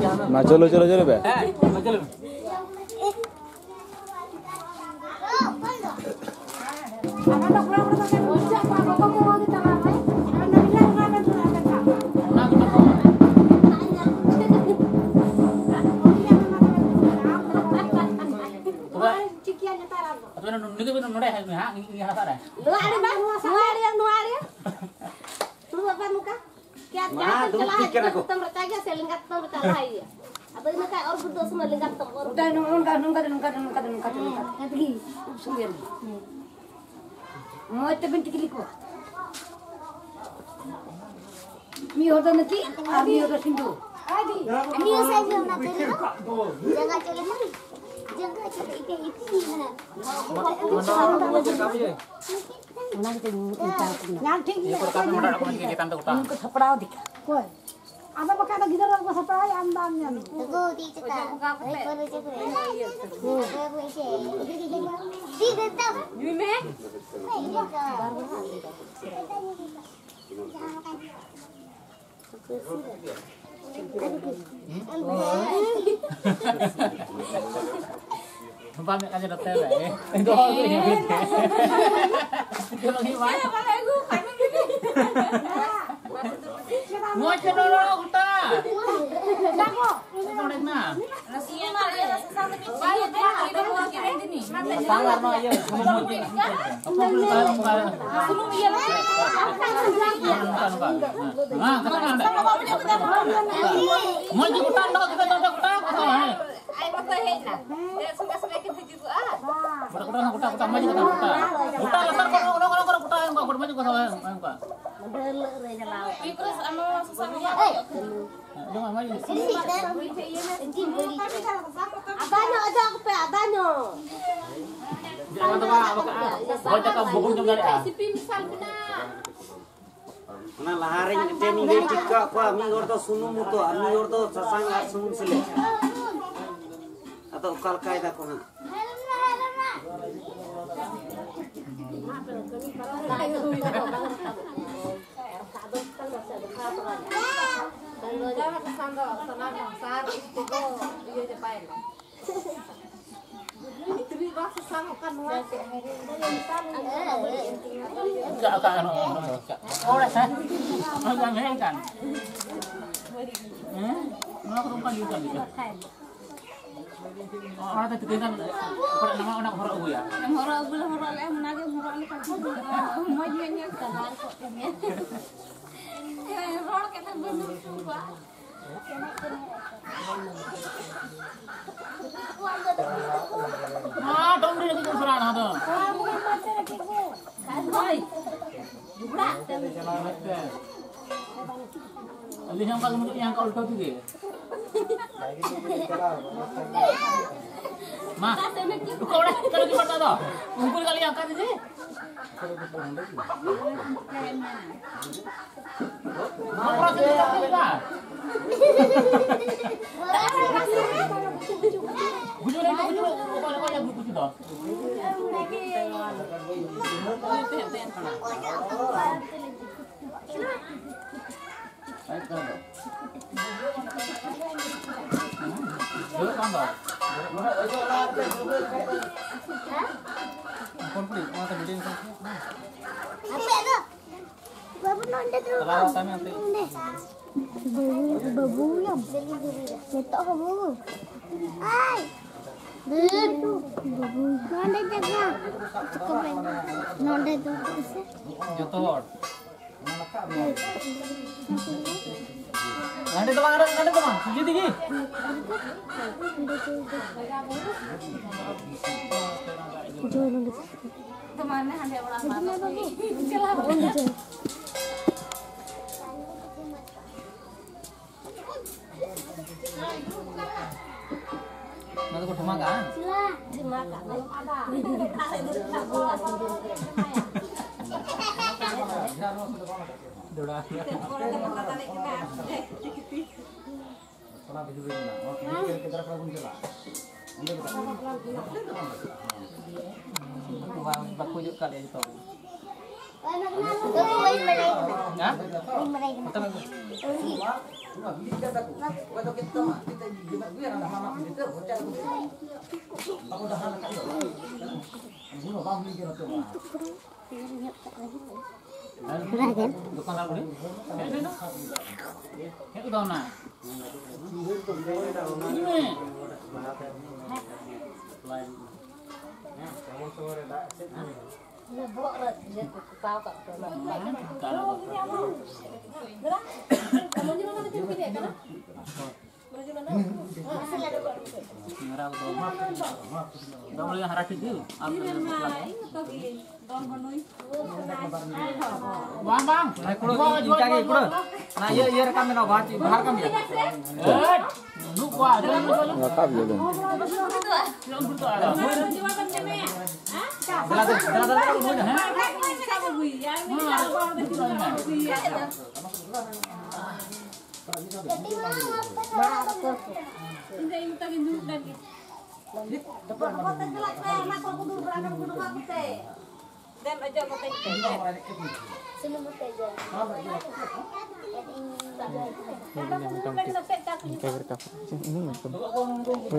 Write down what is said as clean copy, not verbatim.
ना चलो चलो चलो बे चलो Mi order nanti, mi order sindu. Ini saya belum nak beli. Jangan cari lagi. Jangan cari ikan itu. Nanti ini sapra dik. Koi. Ada pakai ada gitar apa sapra ya andamnya. Tunggu di cetak. Baru cetak. Di cetak. Ini meh. Pamit aja dokter ya. Itu hal ini. Itu lagi mana? Mau cenderung kita. Jago. Cenderung na. Nasiyan na rin sa sasama ni Bayad na ito mo kaya din ni. Sangar mo ayo. Sulong iya lang. Ah, mau ikutan dong kita coba Ay magpahin na. Sumasabay kita juga ah. Kuta maju kuta. Kuta letar kok orang kuta yang enggak maju kok enggak. Terus ano sasama niya? Jangan maju. Abanyo aja aku pe abanyo. Jangan tuh apa baca ka buku jam dari ah. Si pimisal na. Mana laharing jemi ge tikka ko ami ordo sunum to ami ordo sasang ar sunum sile. Atau kal kaida ko na. Jangan kesandar tenang sar itu iya depan. Itu bahasa sama kan Enggak kan. Oleh saya. Jangan kan. Mana rumah juga gitu. Orang tadi kan nama anak orang ya. Orang yang menagi orang ini kan. Majunya kan kok ini. Orang kita benar juga. Ah, dong dia lagi kesuran ada. Hai. Juga. Alih yang kalau yang kau tahu juga. Ma, kau dah kalau kita tahu. Kumpul kali angkat aja. Mau proses apa? Bujur kau yang buku sudah. Konflik, mau terjadi konflik. Apa tu? Babu nonton tu. Kalau kami nanti. Babu yang. Cetak babu. Ay. Babu. Nonton jaga. Nonton tu. Jotor. Nanti teman, sujud tinggi. Temannya ada orang mana? Nanti kau makan. Dimakan. Sudah. Baku juga kali itu. Babu main mana? Ya? Main mana? Betul. Bukan kalau ini. Itu tahu nak. Ini. Kamu yang harap itu. Bang. Nah, iya rekam na bahar kam ya. Lupa. Ngakap ya dong. Dan aja mau Ini